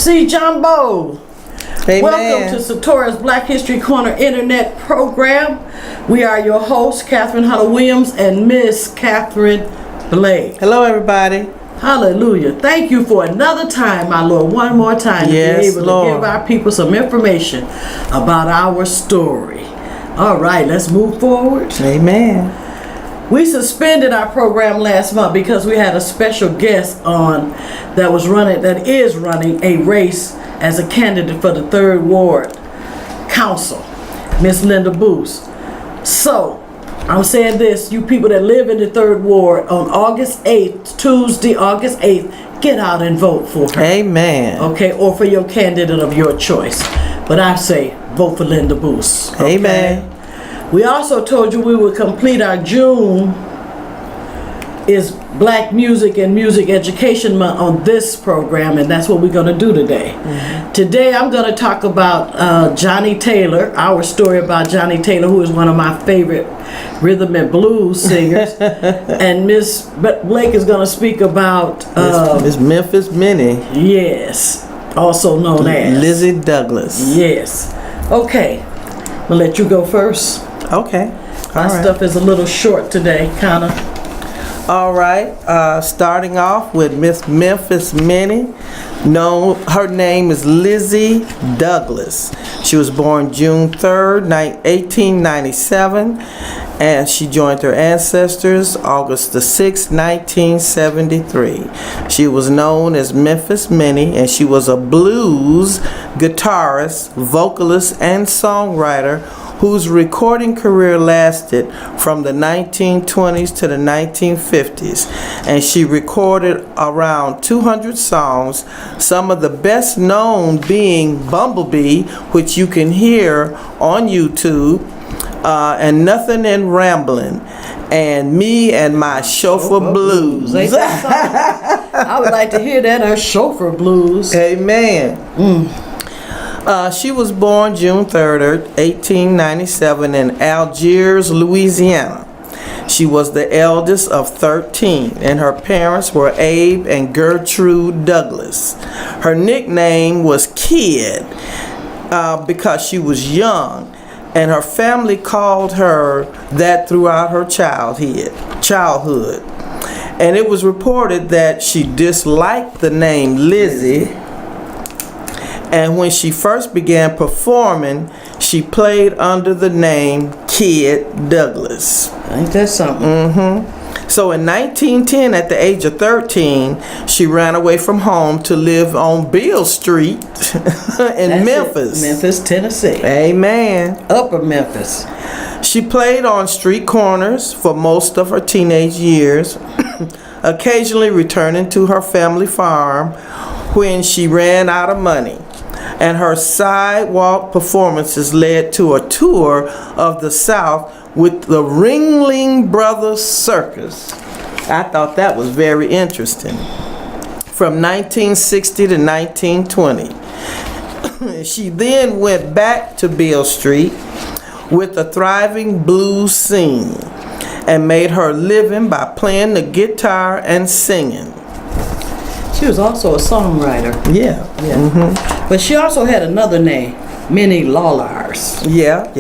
C. Jumbo. Amen. Welcome to Satora's Black History Corner Internet Program. We are your hosts, Catherine Hunter Williams and Miss Catherine Blake. Hello, everybody. Hallelujah. Thank you for another time, my Lord. One more time Yes, to be able Lord. to give our people some information about our story. All right, let's move forward. Amen. We suspended our program last month because we had a special guest on that is running a race as a candidate for the 3rd Ward Council, Miss Linda Booth. So, I'm saying this, you people that live in the 3rd Ward, on August 8th, Tuesday, August 8th, get out and vote for her. Amen. Okay, or for your candidate of your choice. But I say, vote for Linda Booth. Okay? Amen. We also told you we would complete our June is Black Music and Music Education Month on this program, and that's what we're going to do today. Mm-hmm. Today I'm going to talk about Johnnie Taylor, our story about Johnnie Taylor, who is one of my favorite rhythm and blues singers. And Miss Blake is going to speak about Miss Memphis Minnie. Yes, also known as Lizzie Douglas. Yes. Okay, I'll let you go first. Okay. My stuff is a little short today, kind of. All right. Starting off with Miss Memphis Minnie. Her name is Lizzie Douglas. She was born June 3rd, 1897, and she joined her ancestors August the 6th, 1973. She was known as Memphis Minnie, and she was a blues guitarist, vocalist, and songwriter whose recording career lasted from the 1920s to the 1950s, and she recorded around 200 songs, some of the best known being Bumblebee, which you can hear on YouTube, and Nothing in Ramblin', and Me and My Chauffeur Blues. Ain't that something? I would like to hear that, her Chauffeur Blues. Amen. She was born June 3rd, 1897 in Algiers, Louisiana. She was the eldest of 13, and her parents were Abe and Gertrude Douglas. Her nickname was Kid because she was young, and her family called her that throughout her childhood. And it was reported that she disliked the name Lizzie. And when she first began performing, she played under the name Kid Douglas. Ain't that something? Mm-hmm. So in 1910, at the age of 13, she ran away from home to live on Beale Street in Memphis. Memphis, Tennessee. Amen. Upper Memphis. She played on street corners for most of her teenage years, occasionally returning to her family farm when she ran out of money. And her sidewalk performances led to a tour of the South with the Ringling Brothers Circus. I thought that was very interesting. From 1960 to 1920. She then went back to Beale Street with a thriving blues scene and made her living by playing the guitar and singing. She was also a songwriter. Yeah. Mm-hmm. But she also had another name, Minnie Lawlars. Yeah.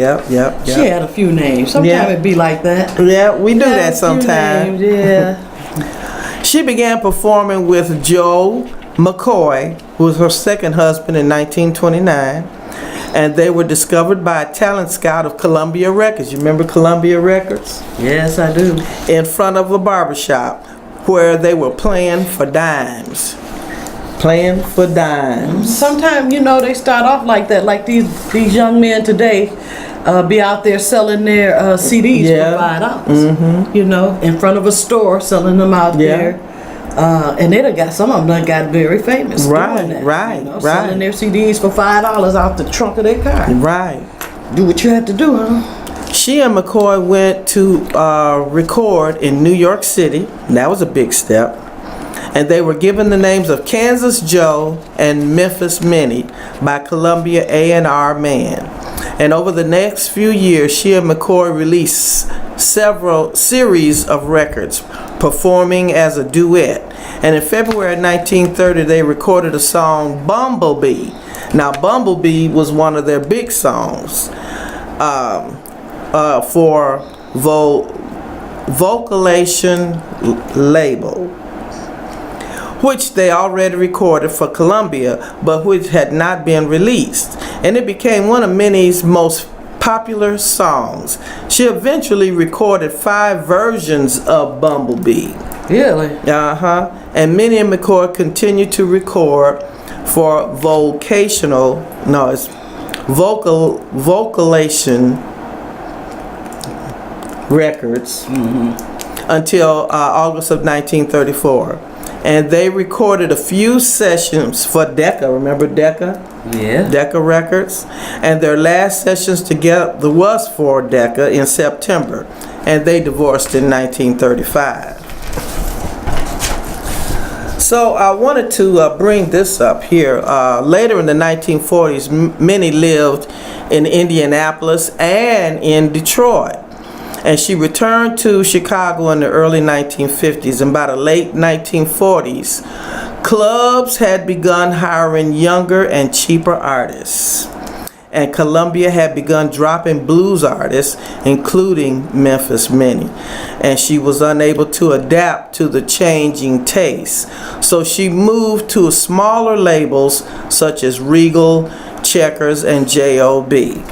She had a few names. Sometimes it'd be like that. Yeah, we do that sometimes. Yeah. She began performing with Joe McCoy, who was her second husband, in 1929. And they were discovered by a talent scout of Columbia Records. You remember Columbia Records? Yes, I do. In front of a barbershop where they were playing for dimes. Sometimes, they start off like that, like these young men today be out there selling their CDs for $5. Mm-hmm. In front of a store, selling them out there. And some of them done got very famous doing that. Right. Selling their CDs for $5 out the trunk of their car. Right. Do what you had to do, huh? She and McCoy went to record in New York City. That was a big step. And they were given the names of Kansas Joe and Memphis Minnie by Columbia A&R Man. And over the next few years, she and McCoy released several series of records, performing as a duet. And in February 1930, they recorded a song, Bumblebee. Now, Bumblebee was one of their big songs for Vocalation label, which they already recorded for Columbia, but which had not been released. And it became one of Minnie's most popular songs. She eventually recorded 5 versions of Bumblebee. Really? And Minnie and McCoy continued to record for Vocalation Records until August of 1934. And they recorded a few sessions for Decca. Remember Decca? Yeah. Decca Records. And their last sessions together was for Decca in September. And they divorced in 1935. So I wanted to bring this up here. Later in the 1940s, Minnie lived in Indianapolis and in Detroit. And she returned to Chicago in the early 1950s. And by the late 1940s, clubs had begun hiring younger and cheaper artists. And Columbia had begun dropping blues artists, including Memphis Minnie. And she was unable to adapt to the changing tastes. So she moved to smaller labels such as Regal, Checkers, and J.O.B.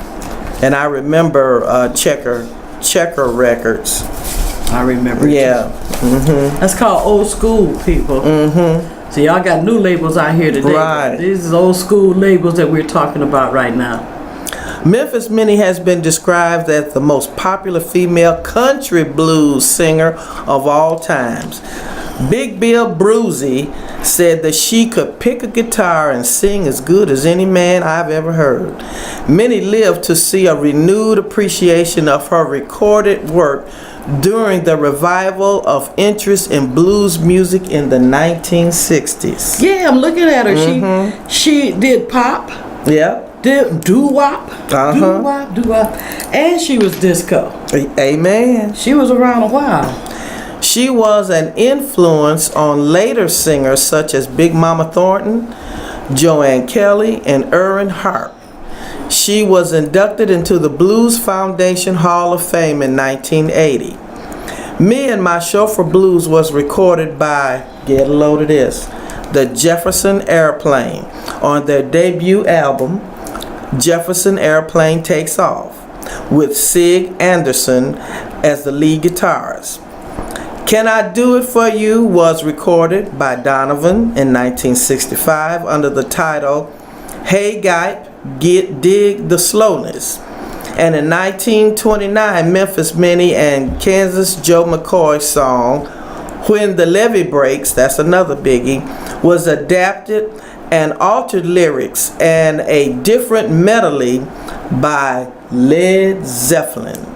And I remember Checker Records. I remember. Yeah. That's called old school, people. So y'all got new labels out here today. Right. These is old school labels that we're talking about right now. Memphis Minnie has been described as the most popular female country blues singer of all times. Big Bill Brucey said that she could pick a guitar and sing as good as any man I've ever heard. Minnie lived to see a renewed appreciation of her recorded work during the revival of interest in blues music in the 1960s. Yeah, I'm looking at her. She did pop. Yeah. Did doo-wop. Doo-wop, doo-wop. And she was disco. Amen. She was around a while. She was an influence on later singers such as Big Mama Thornton, Joanne Kelly, and Erin Harp. She was inducted into the Blues Foundation Hall of Fame in 1980. Me and My Chauffeur Blues was recorded by, get a load of this, the Jefferson Airplane on their debut album, Jefferson Airplane Takes Off, with Sig Anderson as the lead guitarist. Can I Do It For You was recorded by Donovan in 1965 under the title Hey Guy, Dig the Slowness. And in 1929, Memphis Minnie and Kansas Joe McCoy's song When the Levee Breaks, that's another biggie, was adapted and altered lyrics and a different medley by Led Zeppelin.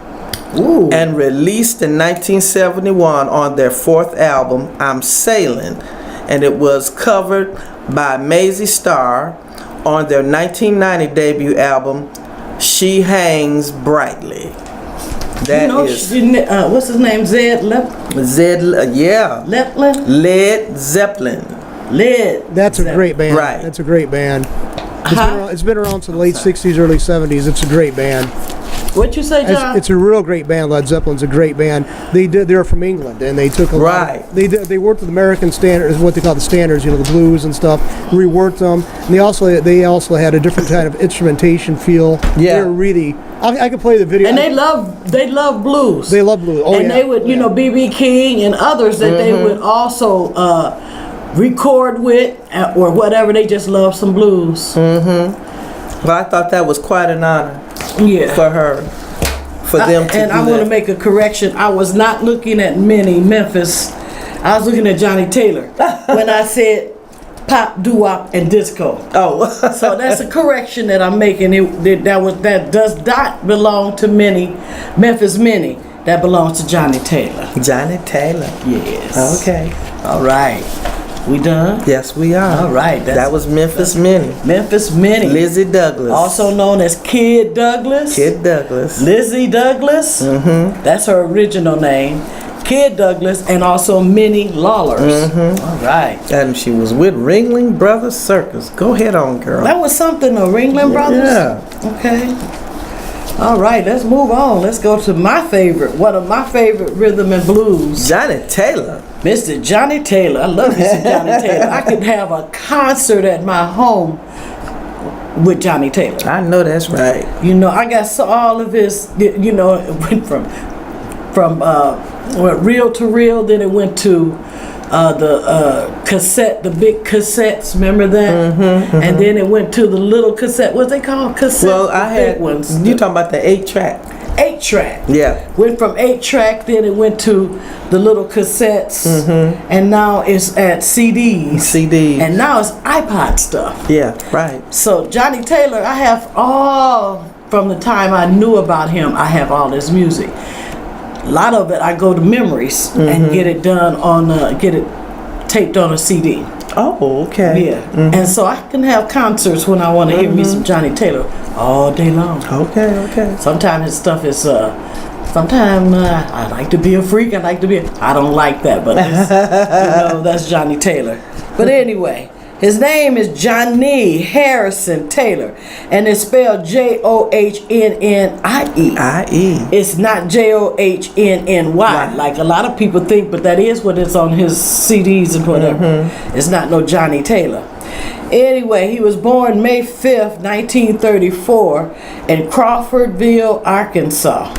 Ooh. And released in 1971 on their 4th album, I'm Sailing, and it was covered by Maisie Starr on their 1990 debut album, She Hangs Brightly. That is what's his name? yeah. Led Zeppelin. That's a great band. Right. That's a great band. It's been around since the late 60s, early 70s. It's a great band. What you say, John? It's a real great band. Led Zeppelin's a great band. They're from England, and they took a lot. They worked with American standards, what they call the standards, the blues and stuff. Reworked them. And they also had a different kind of instrumentation feel. Yeah. They're really. I could play the video. And they love blues. They love blues. Oh, and they would, B.B. King and others that they would also record with or whatever. They just love some blues. Well, I thought that was quite an honor. Yeah. For her, for them to and do I want to make a correction. I was not looking at Minnie Memphis. I was looking at Johnnie Taylor when I said pop, doo-wop, and disco. Oh, so that's a correction that I'm making. That does not belong to Memphis Minnie. That belongs to Johnnie Taylor. Johnnie Taylor. Yes. Okay. All right. We done? Yes, we are. All right. That was Memphis Minnie. Memphis Minnie. Lizzie Douglas. Also known as Kid Douglas. Kid Douglas. Lizzie Douglas. Mm-hmm. That's her original name. Kid Douglas, and also Minnie Lawlers. Mm-hmm. All right. And she was with Ringling Brothers Circus. Go ahead on, girl. That was something, the Ringling Brothers? Yeah. Okay. All right, let's move on. Let's go to my favorite, one of my favorite rhythm and blues. Johnnie Taylor. Mr. Johnnie Taylor. I love Mr. Johnnie Taylor. I could have a concert at my home with Johnnie Taylor. I know that's right. You know, I got all of his, you know, it went from reel to reel, then it went to the cassette, the big cassettes, remember that? Mm-hmm. And then it went to the little cassette, what they call cassette? Well, I had ones. You talking about the 8-track? 8-track. Yeah. Went from 8-track, then it went to the little cassettes, and now it's at CDs. And now it's iPod stuff. Yeah, right. So Johnnie Taylor, I have all, from the time I knew about him, I have all his music. A lot of it I go to Memories and get it done on, get it taped on a CD. Oh, okay. Yeah. And so I can have concerts when I want to hear me some Johnnie Taylor all day long. Okay. Sometimes his stuff is, sometimes I like to be a freak. I don't like that, but it's, you know, that's Johnnie Taylor. But anyway, his name is Johnnie Harrison Taylor, and it's spelled Johnnnie. It's not Johnnny, like a lot of people think, but that is what it's on his CDs and whatever. It's not no Johnnie Taylor. Anyway, he was born May 5th, 1934 in Crawfordville, Arkansas.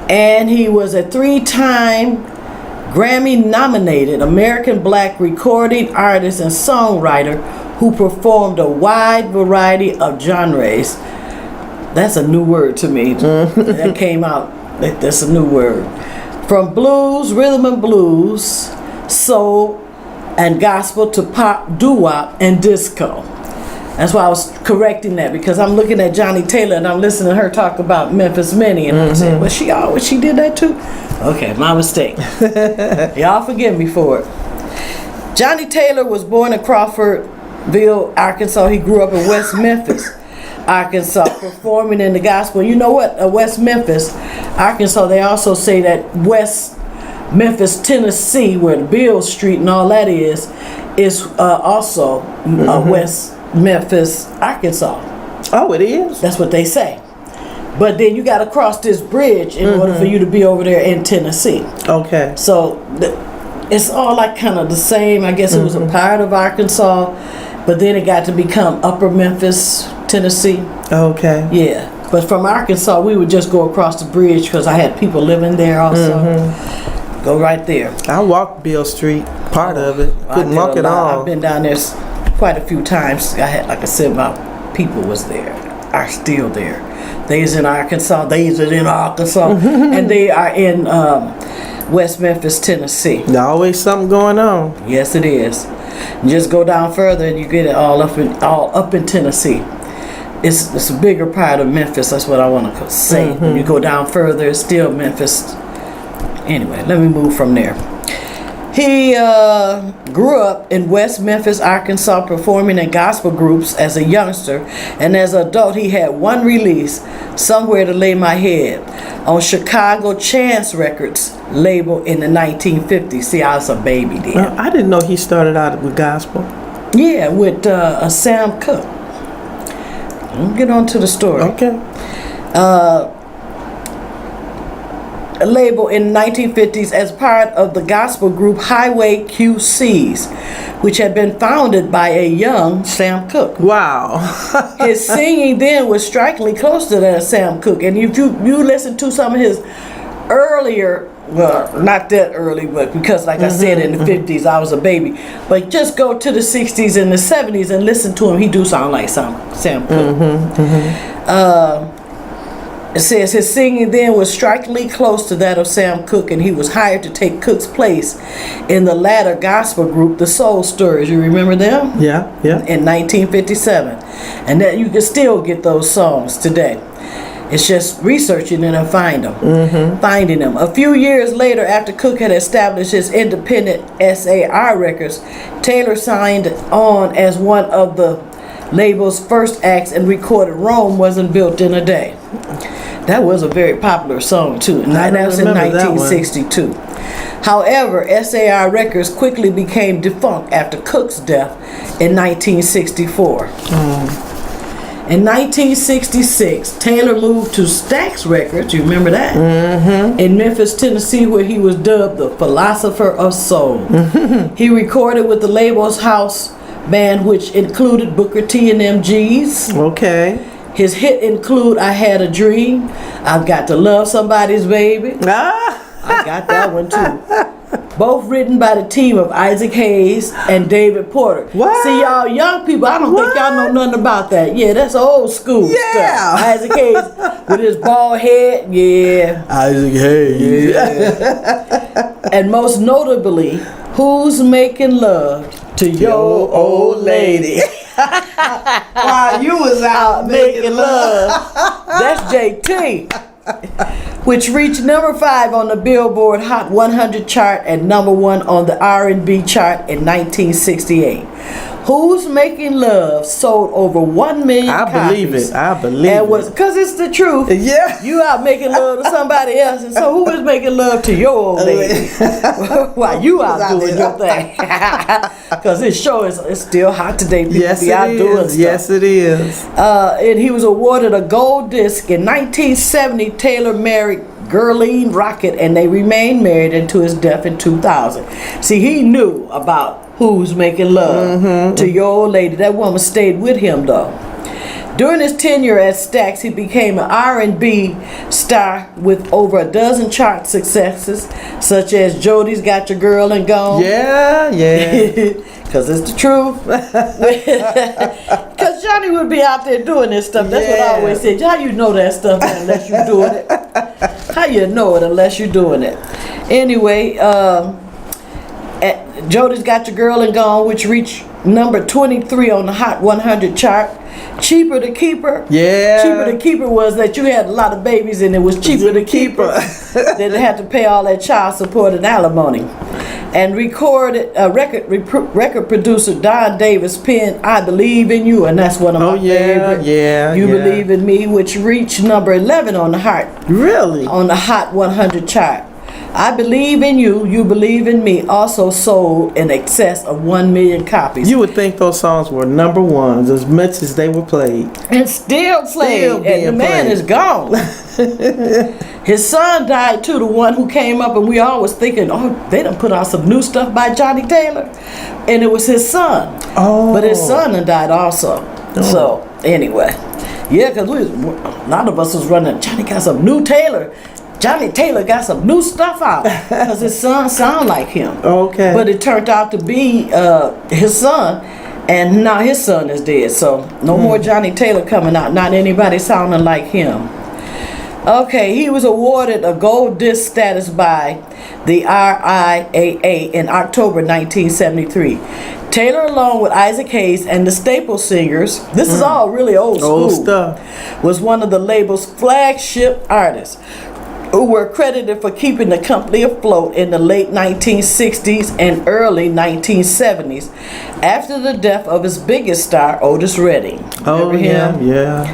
And he was a 3-time Grammy-nominated American Black recording artist and songwriter who performed a wide variety of genres. That's a new word to me. That came out. That's a new word. From blues, rhythm and blues, soul, and gospel to pop, doo-wop, and disco. That's why I was correcting that, because I'm looking at Johnnie Taylor and I'm listening to her talk about Memphis Minnie, and I'm saying, well, she did that too? Okay, my mistake. Y'all forgive me for it. Johnnie Taylor was born in Crawfordville, Arkansas. He grew up in West Memphis, Arkansas, performing in the gospel. You know what? West Memphis, Arkansas, they also say that West Memphis, Tennessee, where the Beale Street and all that is also West Memphis, Arkansas. Oh, it is? That's what they say. But then you got to cross this bridge in order for you to be over there in Tennessee. Okay. So it's all like kind of the same. I guess it was a part of Arkansas, but then it got to become Upper Memphis, Tennessee. Okay. Yeah. But from Arkansas, we would just go across the bridge because I had people living there also. Go right there. I walked Beale Street, part of it. Couldn't walk it all. I've been down there quite a few times. I had, like I said, my people was there, are still there. They's in Arkansas, and they are in West Memphis, Tennessee. There's always something going on. Yes, it is. You just go down further and you get it all up in Tennessee. It's a bigger part of Memphis. That's what I want to say. When you go down further, it's still Memphis. Anyway, let me move from there. He grew up in West Memphis, Arkansas, performing in gospel groups as a youngster, and as an adult he had one release, Somewhere to Lay My Head, on Chicago Chance Records label in the 1950s. See, I was a baby then. I didn't know he started out with gospel. Yeah, with Sam Cooke. We'll get on to the story. Okay. A label in the 1950s as part of the gospel group Highway QCs, which had been founded by a young Sam Cooke. Wow. His singing then was strikingly close to that of Sam Cooke. And if you listen to some of his earlier, well, not that early, but because like I said, in the 50s, I was a baby. But just go to the 60s and the 70s and listen to him. He do sound like Sam Cooke. It says his singing then was strikingly close to that of Sam Cooke, and he was hired to take Cooke's place in the latter gospel group, the Soul Stirrers. You remember them? Yeah. In 1957. And that you can still get those songs today. It's just researching them and finding them. A few years later, after Cook had established his independent SAR Records, Taylor signed on as one of the label's first acts and recorded Rome Wasn't Built in a Day. That was a very popular song too, and that was in 1962. However, SAR Records quickly became defunct after Cook's death in 1964. In 1966, Taylor moved to Stax Records, you remember that? In Memphis, Tennessee, where he was dubbed the Philosopher of Soul. He recorded with the label's house band, which included Booker T and MGs. Okay. His hit include I Had a Dream, I've Got to Love Somebody's Baby. I got that one too. Both written by the team of Isaac Hayes and David Porter. What? See, y'all young people, I don't think y'all know nothing about that. Yeah, that's old school stuff. Isaac Hayes with his bald head. Yeah. Isaac Hayes. Yeah. And most notably, Who's Making Love to Your Old Lady? While you was out making love. That's JT. Which reached number 5 on the Billboard Hot 100 chart and number 1 on the R&B chart in 1968. Who's Making Love sold over 1 million copies. I believe it. I believe it. Because it's the truth. Yeah. You out making love to somebody else, and so who is making love to your old lady? While you out doing your thing. Because it sure is, it's still hot today. People be out doing stuff. Yes, it is. And he was awarded a gold disc in 1970. Taylor married Gurleen Rocket, and they remained married until his death in 2000. See, he knew about Who's Making Love to Your Old Lady. That woman stayed with him though. During his tenure at Stax, he became an R&B star with over a dozen chart successes, such as Jody's Got Your Girl and Gone. Yeah. Because it's the truth. Because Johnnie would be out there doing this stuff. That's what I always said. How you know that stuff unless you're doing it? How you know it unless you're doing it? Anyway, Jody's Got Your Girl and Gone, which reached number 23 on the Hot 100 chart. Cheaper to Keep Her. Yeah. Cheaper to Keep Her was that you had a lot of babies and it was cheaper to keep her. Then they had to pay all that child support and alimony. And record producer Don Davis penned I Believe in You, and that's one of my favorite. You Believe in Me, which reached number 11 on the Hot 100 chart. I Believe in You, You Believe in Me also sold in excess of 1 million copies. You would think those songs were number ones as much as they were played. And still played. And the man is gone. His son died too, the one who came up, and we always thinking, oh, they done put out some new stuff by Johnnie Taylor. And it was his son. Oh. But his son done died also. Oh. So, anyway. Yeah, because a lot of us was running, Johnnie got some new Taylor. Johnnie Taylor got some new stuff out because his son sound like him. Okay. But it turned out to be his son, and now his son is dead. So no more Johnnie Taylor coming out. Not anybody sounding like him. Okay, he was awarded a gold disc status by the RIAA in October 1973. Taylor, along with Isaac Hayes and the Staple Singers, this is all really old stuff, was one of the label's flagship artists, who were credited for keeping the company afloat in the late 1960s and early 1970s after the death of his biggest star, Otis Redding. Remember him? Yeah.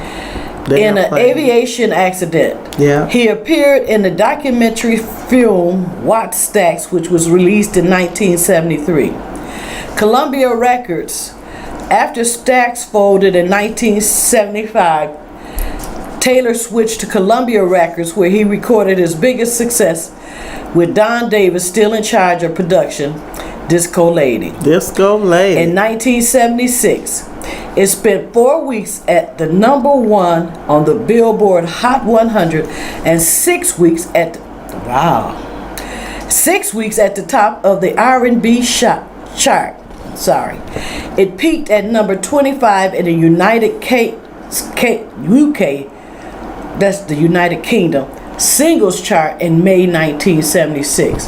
In an aviation accident. Yeah. He appeared in the documentary film Watch Stax, which was released in 1973. Columbia Records, after Stax folded in 1975, Taylor switched to Columbia Records, where he recorded his biggest success with Don Davis still in charge of production, Disco Lady. Disco Lady. In 1976, it spent 4 weeks at the number 1 on the Billboard Hot 100 and 6 weeks at 6 weeks at the top of the R&B chart. It peaked at number 25 in the UK. That's the United Kingdom singles chart in May 1976.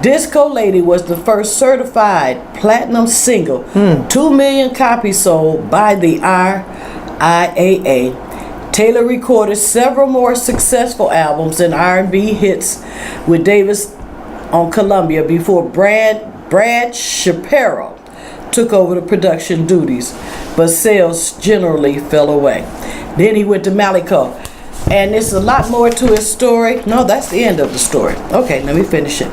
Disco Lady was the first certified platinum single, 2 million copies sold by the RIAA. Taylor recorded several more successful albums and R&B hits with Davis on Columbia before Brad Shapiro took over the production duties, but sales generally fell away. Then he went to Malico, and there's a lot more to his story. No, that's the end of the story. Okay, let me finish it.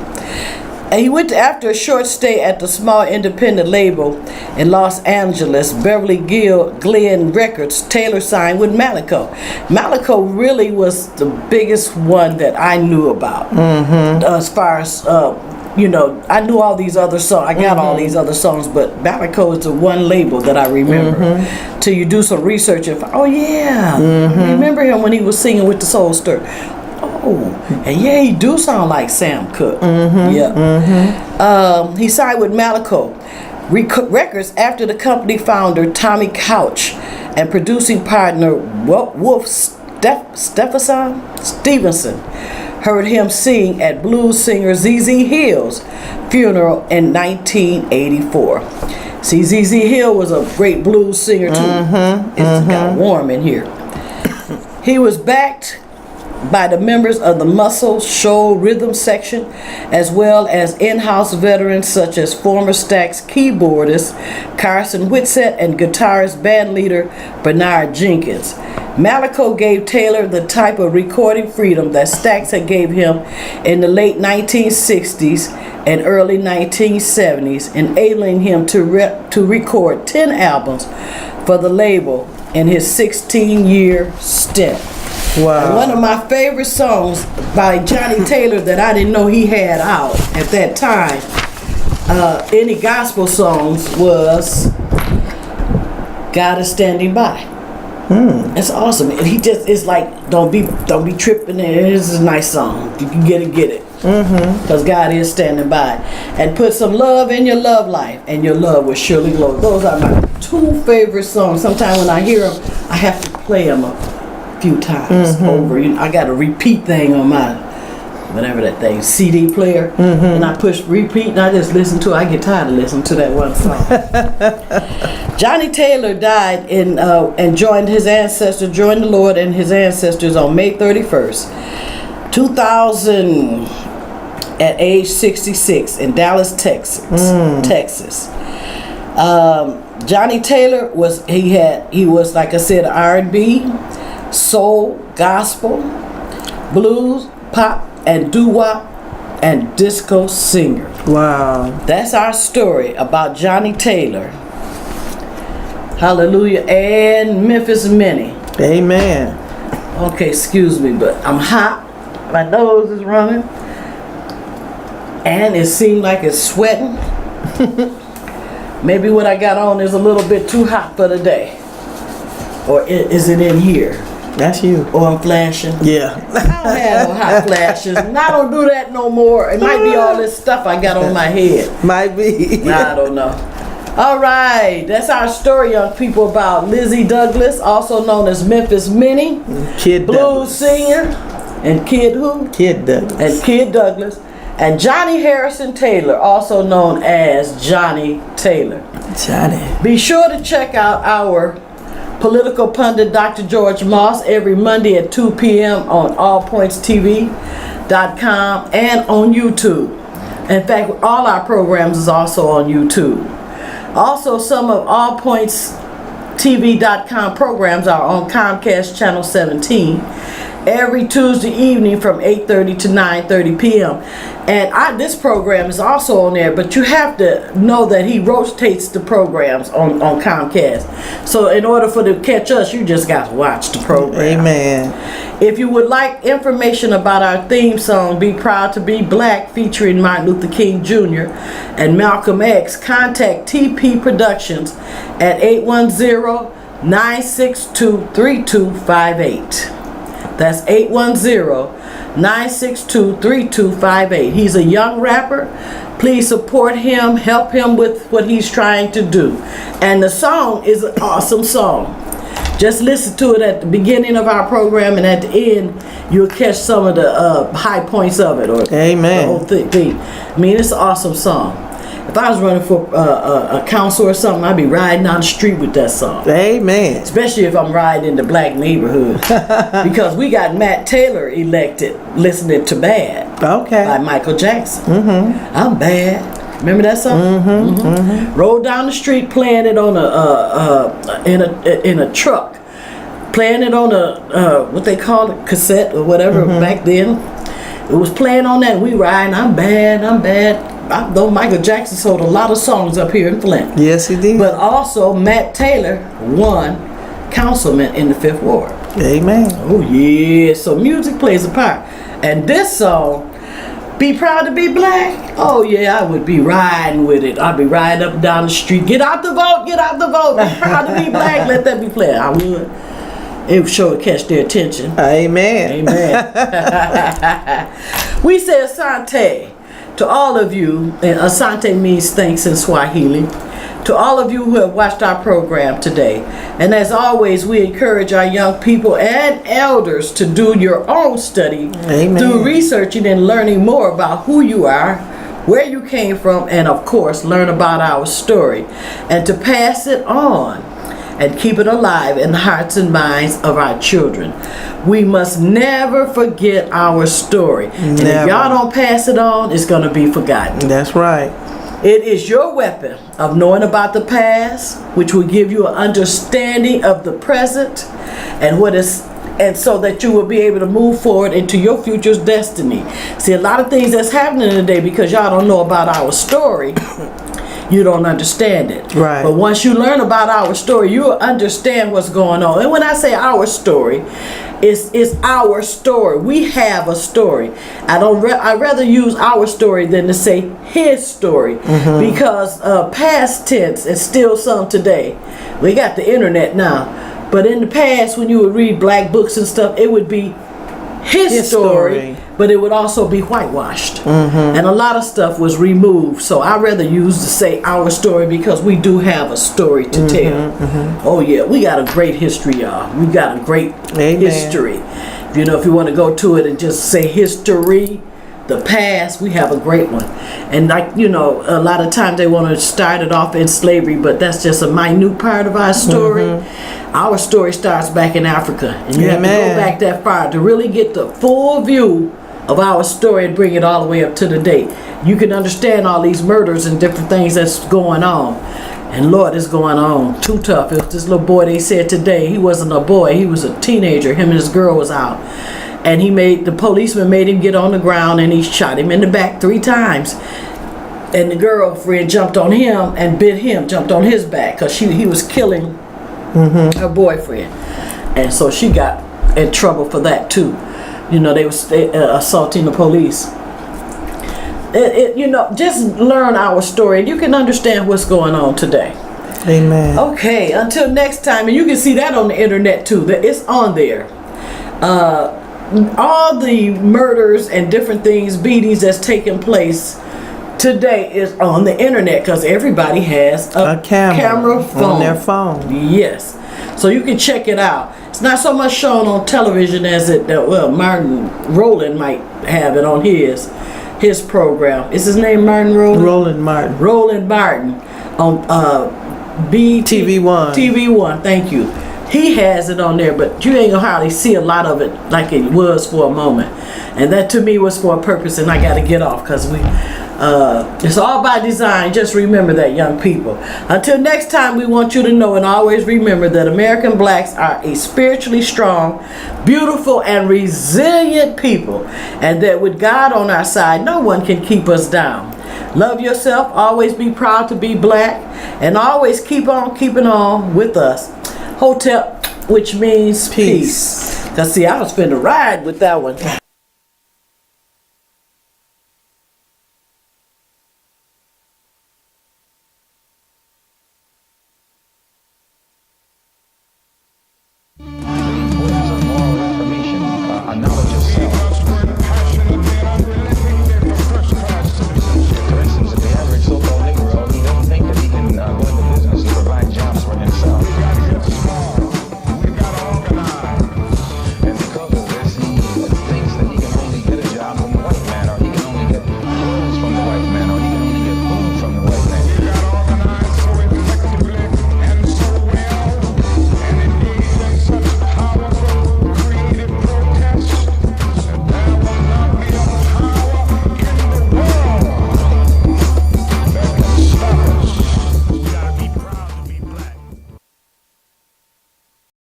And he went after a short stay at the small independent label in Los Angeles, Beverly Glen Records. Taylor signed with Malico. Malico really was the biggest one that I knew about, as far as I knew all these other songs. I got all these other songs, but Malico is the one label that I remember. Till you do some research and I remember him when he was singing with the Soul Stir. Oh, and yeah, he do sound like Sam Cooke. He signed with Malico Records after the company founder Tommy Couch and producing partner Wolf Stevenson heard him sing at blues singer ZZ Hill's funeral in 1984. See, ZZ Hill was a great blues singer too. It's got warm in here. He was backed by the members of the Muscle Shoal Rhythm section, as well as in-house veterans such as former Stax keyboardist Carson Whitsett and guitarist bandleader Bernard Jenkins. Malico gave Taylor the type of recording freedom that Stax had gave him in the late 1960s and early 1970s, enabling him to record 10 albums for the label in his 16-year stint. Wow. And one of my favorite songs by Johnnie Taylor that I didn't know he had out at that time, any gospel songs, was God Is Standing By. It's awesome. And he just is like, don't be tripping. This is a nice song. You can get it. Because God is standing by. And put some love in your love life, and your love will surely glow. Those are my two favorite songs. Sometimes when I hear them, I have to play them a few times over. I got a repeat thing on my whatever that thing, CD player, and I push repeat, and I just listen to it. I get tired of listening to that one song. Johnnie Taylor died and joined the Lord and his ancestors on May 31st, 2000, at age 66 in Dallas, Texas. Johnnie Taylor was like I said, R&B, soul, gospel, blues, pop, and doo-wop and disco singer. Wow. That's our story about Johnnie Taylor. Hallelujah. And Memphis Minnie. Amen. Okay, excuse me, but I'm hot. My nose is running. And it seems like it's sweating. Maybe what I got on is a little bit too hot for the day. Or is it in here? That's you. Or I'm flashing. Yeah. I don't have no hot flashes. And I don't do that no more. It might be all this stuff I got on my head. Might be. I don't know. All right. That's our story, young people, about Lizzie Douglas, also known as Memphis Minnie. Kid Blues Douglas. singer. And Kid who? Kid Douglas. And Kid Douglas. And Johnnie Harrison Taylor, also known as Johnnie Taylor. Johnny. Be sure to check out our political pundit Dr. George Moss every Monday at 2 p.m. on allpointstv.com and on YouTube. In fact, all our programs is also on YouTube. Also, some of allpointstv.com programs are on Comcast Channel 17 every Tuesday evening from 8:30 to 9:30 p.m. And this program is also on there, but you have to know that he rotates the programs on Comcast. So in order for to catch us, you just got to watch the program. Amen. If you would like information about our theme song, Be Proud to Be Black, featuring Martin Luther King Jr. and Malcolm X, contact TP Productions at 810-962-3258. That's 810-962-3258. He's a young rapper. Please support him, help him with what he's trying to do. And the song is an awesome song. Just listen to it at the beginning of our program, and at the end, you'll catch some of the high points of it. Or Amen. the whole thing. I mean, it's an awesome song. if I was running for a council or something, I'd be riding down the street with that song. Amen. Especially if I'm riding in the black neighborhood. Because we got Matt Taylor elected listening to Bad Okay. by Michael Jackson. I'm bad. Remember that song? Rode down the street playing it on in a truck. Playing it on a what they call it, cassette or whatever back then. It was playing on that. We riding. I'm bad. I know Michael Jackson sold a lot of songs up here in Flint. Yes, he did. But also Matt Taylor won councilman in the 5th Ward. Amen. Oh yeah. So music plays a part. And this song, Be Proud to Be Black. Oh yeah, I would be riding with it. I'd be riding up and down the street. Get out the vote. Get out the vote. Be proud to be black. Let that be played. I would. It would sure catch their attention. Amen. Amen. We say asante to all of you, and asante means thanks in Swahili, to all of you who have watched our program today. And as always, we encourage our young people and elders to do your own study through researching and learning more about who you are, where you came from, and of course, learn about our story, and to pass it on and keep it alive in the hearts and minds of our children. We must never forget our story. And if y'all don't pass it on, it's going to be forgotten. That's right. It is your weapon of knowing about the past, which will give you an understanding of the present and so that you will be able to move forward into your future's destiny. See, a lot of things that's happening today, because y'all don't know about our story, you don't understand it. Right. But once you learn about our story, you'll understand what's going on. And when I say our story, it's our story. We have a story. I'd rather use our story than to say his story, because past tense is still some today. We got the internet now, but in the past, when you would read black books and stuff, it would be his story, but it would also be whitewashed, and a lot of stuff was removed. So I rather use to say our story, because we do have a story to tell. Oh yeah, we got a great history, y'all. We got a great history. You know, if you want to go to it and just say history, the past, we have a great one. And like, you know, a lot of times they want to start it off in slavery, but that's just a minute part of our story. Our story starts back in Africa, and you have to go back that far to really get the full view of our story and bring it all the way up to the date. You can understand all these murders and different things that's going on. And Lord, it's going on too tough. If this little boy they said today, he wasn't a boy, he was a teenager. Him and his girl was out. And the policeman made him get on the ground, and he shot him in the back 3 times. And the girlfriend jumped on him and bit him, jumped on his back, because he was killing her boyfriend. And so she got in trouble for that too. You know, they was assaulting the police. You know, just learn our story, and you can understand what's going on today. Amen. Okay, until next time, and you can see that on the internet too. It's on there. All the murders and different things, beatings that's taking place today is on the internet, because everybody has a camera phone on their phone. Yes, so you can check it out. It's not so much shown on television as Martin Rowland might have it on his program. Is his name Martin Rowland? Roland Martin on TV1. TV1, thank you. He has it on there, but you ain't gonna hardly see a lot of it like it was for a moment. And that to me was for a purpose, and I gotta get off, because it's all by design. Just remember that, young people. Until next time, we want you to know and always remember that American blacks are a spiritually strong, beautiful, and resilient people, and that with God on our side, no one can keep us down. Love yourself, always be proud to be black, and always keep on keeping on with us. Hotel, which means peace. Because see, I was finna ride with that one.